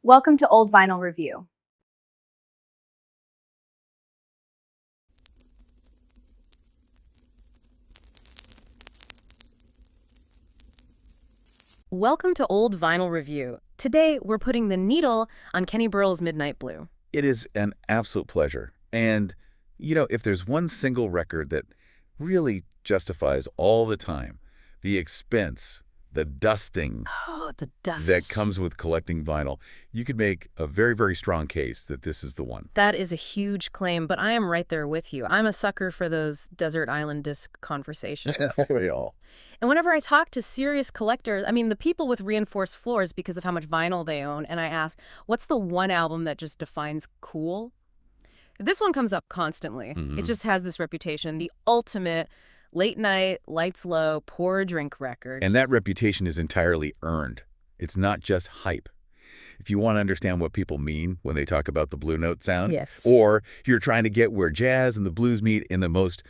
Welcome to Old Vinyl Review. Welcome to Old Vinyl Review. Today, we're putting the needle on Kenny Burrell's Midnight Blue. It is an absolute pleasure. And, if there's one single record that really justifies all the time, the expense, the dusting Oh, the dust. that comes with collecting vinyl, you could make a very, very strong case that this is the one. That is a huge claim, but I am right there with you. I'm a sucker for those desert island disc conversations. We all. And whenever I talk to serious collectors, the people with reinforced floors because of how much vinyl they own, and I ask, what's the one album that just defines cool? This one comes up constantly. It just has this reputation, the ultimate late night, lights low, pour a drink record. And that reputation is entirely earned. It's not just hype. If you want to understand what people mean when they talk about the Blue Note sound, Yes. or you're trying to get where jazz and the blues meet in the most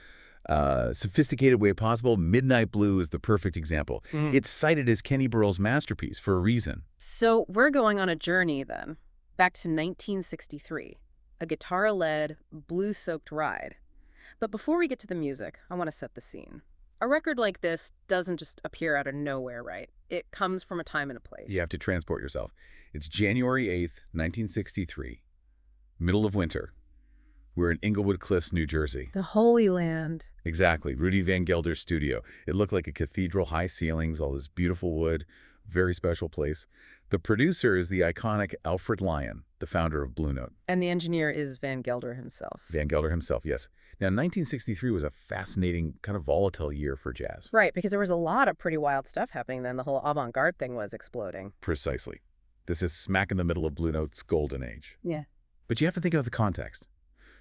sophisticated way possible, Midnight Blue is the perfect example. It's cited as Kenny Burrell's masterpiece for a reason. So we're going on a journey then, back to 1963, a guitar-led, blue-soaked ride. But before we get to the music, I want to set the scene. A record like this doesn't just appear out of nowhere, right? It comes from a time and a place. You have to transport yourself. It's January 8th, 1963, middle of winter. We're in Englewood Cliffs, New Jersey. The Holy Land. Exactly, Rudy Van Gelder's studio. It looked like a cathedral, high ceilings, all this beautiful wood, very special place. The producer is the iconic Alfred Lyon, the founder of Blue Note. And the engineer is Van Gelder himself. Van Gelder himself, yes. Now, 1963 was a fascinating, kind of volatile year for jazz. Right, because there was a lot of pretty wild stuff happening then. The whole avant-garde thing was exploding. Precisely. This is smack in the middle of Blue Note's golden age. Yeah. But you have to think of the context.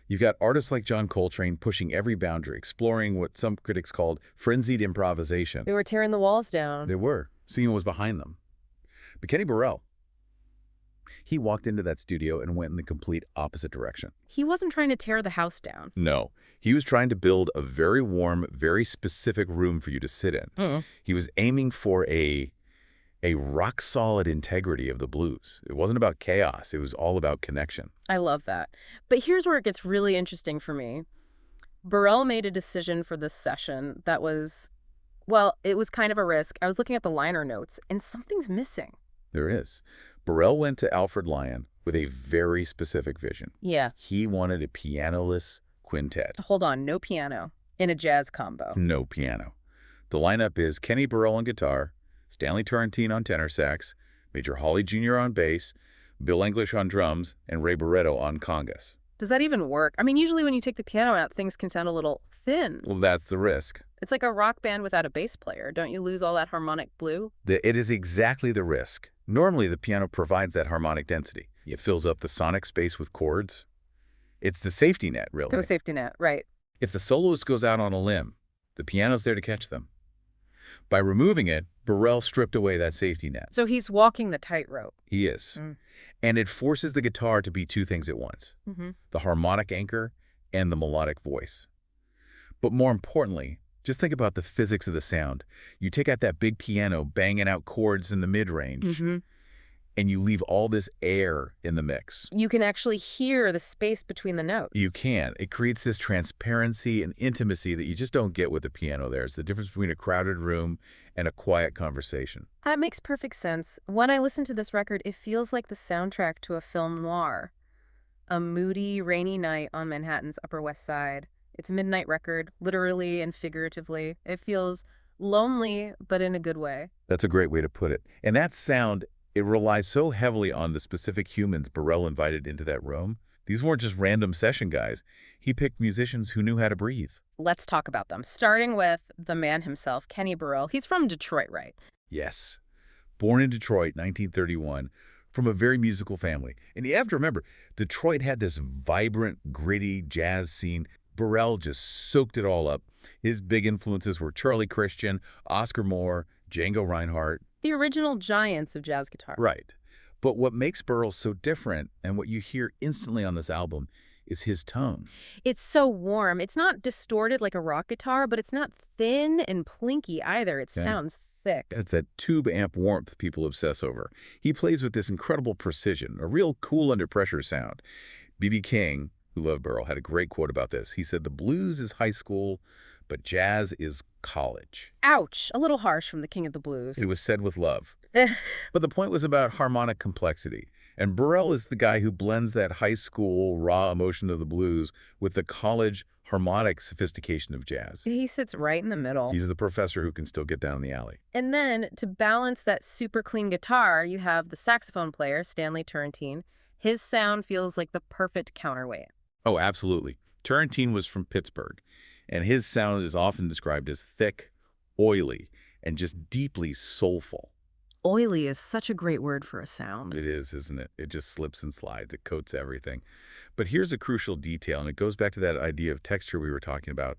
You've got artists like John Coltrane pushing every boundary, exploring what some critics called frenzied improvisation. They were tearing the walls down. They were. Seeing what was behind them. But Kenny Burrell, he walked into that studio and went in the complete opposite direction. He wasn't trying to tear the house down. No. He was trying to build a very warm, very specific room for you to sit in. He was aiming for a rock-solid integrity of the blues. It wasn't about chaos. It was all about connection. I love that. But here's where it gets really interesting for me. Burrell made a decision for this session that was, well, it was kind of a risk. I was looking at the liner notes, and something's missing. There is. Burrell went to Alfred Lyon with a very specific vision. Yeah. He wanted a pianoless quintet. Hold on, no piano in a jazz combo. No piano. The lineup is Kenny Burrell on guitar, Stanley Turrentine on tenor sax, Major Hawley Jr. on bass, Bill English on drums, and Ray Barretto on congas. Does that even work? Usually when you take the piano out, things can sound a little thin. Well, that's the risk. It's like a rock band without a bass player. Don't you lose all that harmonic blue? It is exactly the risk. Normally, the piano provides that harmonic density. It fills up the sonic space with chords. It's the safety net, really. No safety net, right. If the soloist goes out on a limb, the piano's there to catch them. By removing it, Burrell stripped away that safety net. So he's walking the tightrope. He is. And it forces the guitar to be two things at once. The harmonic anchor and the melodic voice. But more importantly, just think about the physics of the sound. You take out that big piano banging out chords in the mid-range, and you leave all this air in the mix. You can actually hear the space between the notes. You can. It creates this transparency and intimacy that you just don't get with the piano there. It's the difference between a crowded room and a quiet conversation. That makes perfect sense. When I listen to this record, it feels like the soundtrack to a film noir. A moody, rainy night on Manhattan's Upper West Side. It's a midnight record, literally and figuratively. It feels lonely, but in a good way. That's a great way to put it. And that sound, it relies so heavily on the specific humans Burrell invited into that room. These weren't just random session guys. He picked musicians who knew how to breathe. Let's talk about them, starting with the man himself, Kenny Burrell. He's from Detroit, right? Yes. Born in Detroit, 1931, from a very musical family. And you have to remember, Detroit had this vibrant, gritty jazz scene. Burrell just soaked it all up. His big influences were Charlie Christian, Oscar Moore, Django Reinhardt. The original giants of jazz guitar. Right. But what makes Burrell so different, and what you hear instantly on this album, is his tone. It's so warm. It's not distorted like a rock guitar, but it's not thin and plinky either. It sounds thick. It's that tube amp warmth people obsess over. He plays with this incredible precision, a real cool under pressure sound. B.B. King, who loved Burrell, had a great quote about this. He said, "The blues is high school, but jazz is college." Ouch, a little harsh from the king of the blues. It was said with love. But the point was about harmonic complexity. And Burrell is the guy who blends that high school raw emotion of the blues with the college harmonic sophistication of jazz. He sits right in the middle. He's the professor who can still get down in the alley. And then, to balance that super clean guitar, you have the saxophone player, Stanley Turrentine. His sound feels like the perfect counterweight. Oh, absolutely. Turrentine was from Pittsburgh, and his sound is often described as thick, oily, and just deeply soulful. Oily is such a great word for a sound. It is, isn't it? It just slips and slides. It coats everything. But here's a crucial detail, and it goes back to that idea of texture we were talking about.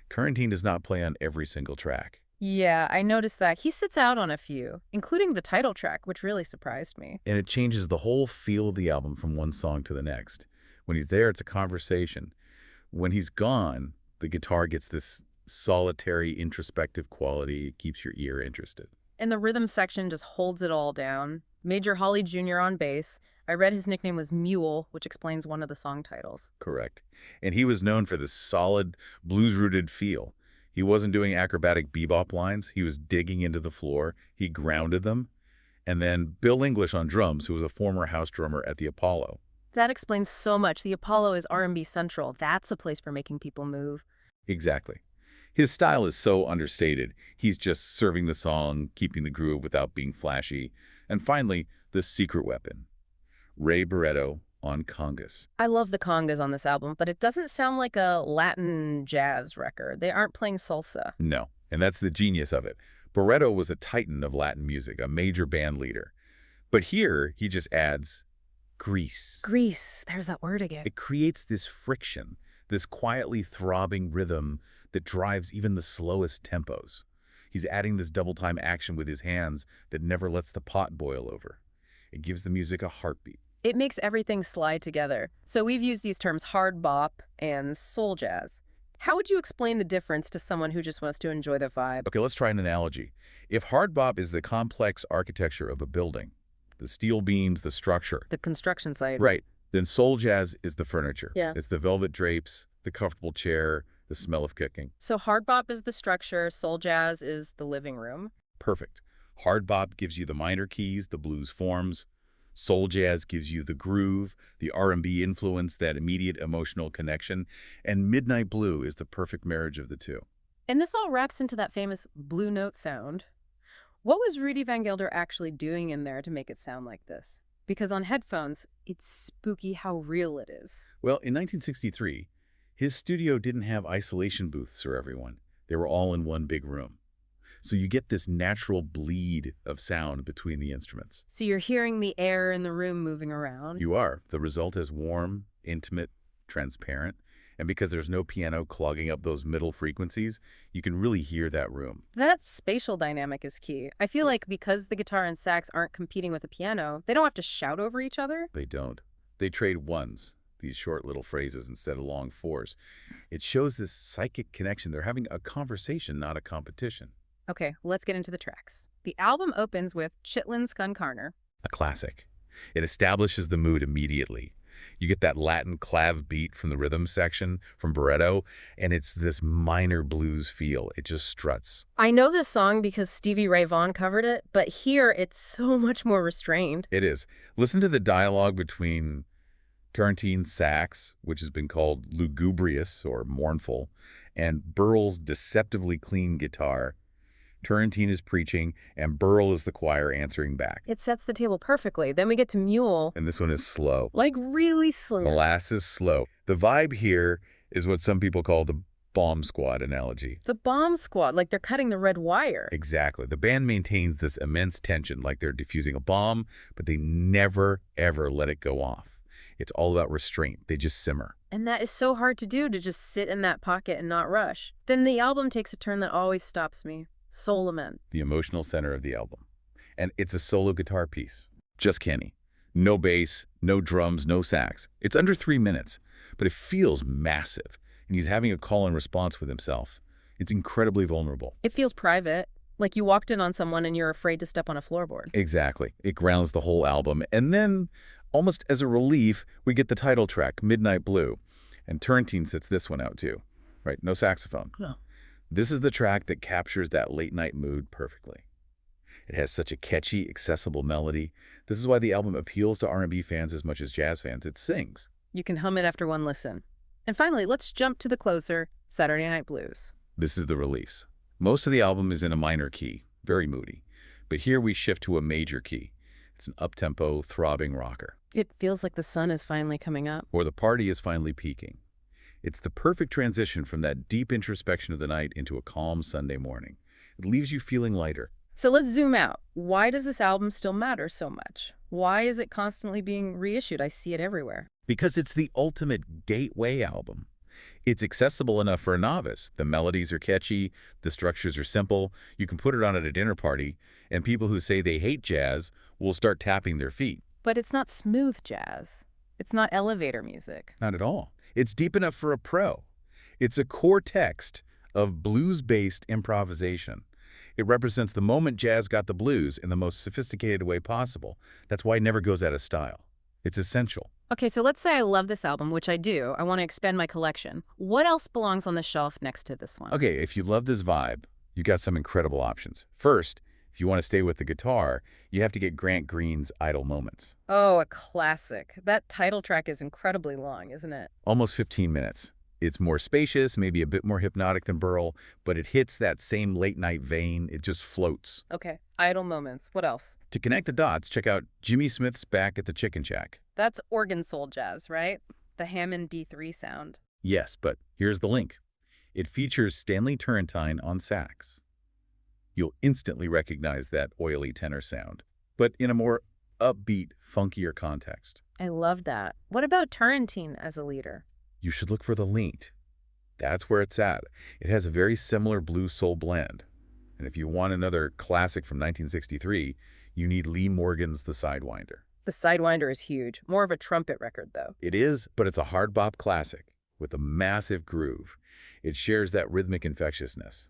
Turrentine does not play on every single track. Yeah, I noticed that. He sits out on a few, including the title track, which really surprised me. And it changes the whole feel of the album from one song to the next. When he's there, it's a conversation. When he's gone, the guitar gets this solitary, introspective quality. It keeps your ear interested. And the rhythm section just holds it all down. Major Holly Jr. on bass. I read his nickname was Mule, which explains one of the song titles. Correct. And he was known for this solid, blues-rooted feel. He wasn't doing acrobatic bebop lines. He was digging into the floor. He grounded them. And then Bill English on drums, who was a former house drummer at the Apollo. That explains so much. The Apollo is R&B Central. That's a place for making people move. Exactly. His style is so understated. He's just serving the song, keeping the groove without being flashy. And finally, the secret weapon. Ray Barretto on congas. I love the congas on this album, but it doesn't sound like a Latin jazz record. They aren't playing salsa. No, and that's the genius of it. Barretto was a titan of Latin music, a major band leader. But here, he just adds grease. Grease. There's that word again. It creates this friction, this quietly throbbing rhythm that drives even the slowest tempos. He's adding this double-time action with his hands that never lets the pot boil over. It gives the music a heartbeat. It makes everything slide together. So we've used these terms hard bop and soul jazz. How would you explain the difference to someone who just wants to enjoy the vibe? Okay, let's try an analogy. If hard bop is the complex architecture of a building, the steel beams, the structure. The construction site. Right. Then soul jazz is the furniture. Yeah. It's the velvet drapes, the comfortable chair, the smell of cooking. So hard bop is the structure, soul jazz is the living room. Perfect. Hard bop gives you the minor keys, the blues forms. Soul jazz gives you the groove, the R&B influence, that immediate emotional connection. And Midnight Blue is the perfect marriage of the two. And this all wraps into that famous blue note sound. What was Rudy Van Gelder actually doing in there to make it sound like this? Because on headphones, it's spooky how real it is. Well, in 1963, his studio didn't have isolation booths for everyone. They were all in one big room. So you get this natural bleed of sound between the instruments. So you're hearing the air in the room moving around. You are. The result is warm, intimate, transparent. And because there's no piano clogging up those middle frequencies, you can really hear that room. That spatial dynamic is key. I feel like because the guitar and sax aren't competing with the piano, they don't have to shout over each other. They don't. They trade ones, these short little phrases instead of long fours. It shows this psychic connection. They're having a conversation, not a competition. Okay, let's get into the tracks. The album opens with Chitlins Carne. A classic. It establishes the mood immediately. You get that Latin clav beat from the rhythm section from Barretto, and it's this minor blues feel. It just struts. I know this song because Stevie Ray Vaughan covered it, but here it's so much more restrained. It is. Listen to the dialogue between Turrentine's sax, which has been called lugubrious or mournful, and Burrell's deceptively clean guitar. Turrentine is preaching, and Burrell is the choir answering back. It sets the table perfectly. Then we get to Mule. And this one is slow. Like really slow. Molasses slow. The vibe here is what some people call the bomb squad analogy. The bomb squad, like they're cutting the red wire. Exactly. The band maintains this immense tension, like they're defusing a bomb, but they never, ever let it go off. It's all about restraint. They just simmer. And that is so hard to do, to just sit in that pocket and not rush. Then the album takes a turn that always stops me. Lament. The emotional center of the album. And it's a solo guitar piece. Just Kenny. No bass, no drums, no sax. It's under 3 minutes, but it feels massive. And he's having a call and response with himself. It's incredibly vulnerable. It feels private. Like you walked in on someone and you're afraid to step on a floorboard. Exactly. It grounds the whole album. And then, almost as a relief, we get the title track, Midnight Blue. And Turrentine sits this one out too. Right? No saxophone. No. This is the track that captures that late-night mood perfectly. It has such a catchy, accessible melody. This is why the album appeals to R&B fans as much as jazz fans. It sings. You can hum it after one listen. And finally, let's jump to the closer, Saturday Night Blues. This is the release. Most of the album is in a minor key, very moody. But here we shift to a major key. It's an up-tempo, throbbing rocker. It feels like the sun is finally coming up. Or the party is finally peaking. It's the perfect transition from that deep introspection of the night into a calm Sunday morning. It leaves you feeling lighter. So let's zoom out. Why does this album still matter so much? Why is it constantly being reissued? I see it everywhere. Because it's the ultimate gateway album. It's accessible enough for a novice. The melodies are catchy, the structures are simple. You can put it on at a dinner party, and people who say they hate jazz will start tapping their feet. But it's not smooth jazz. It's not elevator music. Not at all. It's deep enough for a pro. It's a core text of blues-based improvisation. It represents the moment jazz got the blues in the most sophisticated way possible. That's why it never goes out of style. It's essential. Okay, so let's say I love this album, which I do. I want to expand my collection. What else belongs on the shelf next to this one? Okay, if you love this vibe, you got some incredible options. First, if you want to stay with the guitar, you have to get Grant Green's Idle Moments. Oh, a classic. That title track is incredibly long, isn't it? Almost 15 minutes. It's more spacious, maybe a bit more hypnotic than Burrell, but it hits that same late-night vein. It just floats. Okay, Idle Moments. What else? To connect the dots, check out Jimmy Smith's Back at the Chicken Shack. That's organ soul jazz, right? The Hammond D3 sound. Yes, but here's the link. It features Stanley Turrentine on sax. You'll instantly recognize that oily tenor sound, but in a more upbeat, funkier context. I love that. What about Turrentine as a leader? You should look for the link. That's where it's at. It has a very similar blues-soul blend. And if you want another classic from 1963, you need Lee Morgan's The Sidewinder. The Sidewinder is huge. More of a trumpet record, though. It is, but it's a hard bop classic with a massive groove. It shares that rhythmic infectiousness.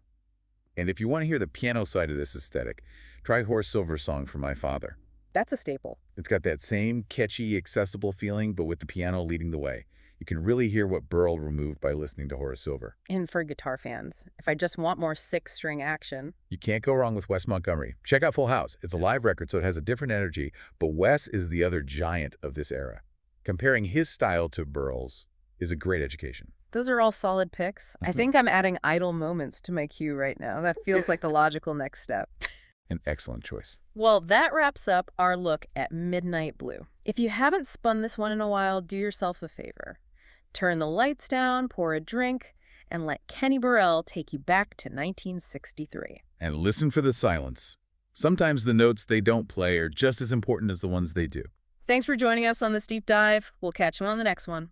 And if you want to hear the piano side of this aesthetic, try Horace Silver's Song for My Father. That's a staple. It's got that same catchy, accessible feeling, but with the piano leading the way. You can really hear what Burrell removed by listening to Horace Silver. And for guitar fans, if I just want more six-string action. You can't go wrong with Wes Montgomery. Check out Full House. It's a live record, so it has a different energy, but Wes is the other giant of this era. Comparing his style to Burrell's is a great education. Those are all solid picks. I think I'm adding Idle Moments to my queue right now. That feels like the logical next step. An excellent choice. Well, that wraps up our look at Midnight Blue. If you haven't spun this one in a while, do yourself a favor. Turn the lights down, pour a drink, and let Kenny Burrell take you back to 1963. And listen for the silence. Sometimes the notes they don't play are just as important as the ones they do. Thanks for joining us on this deep dive. We'll catch you on the next one.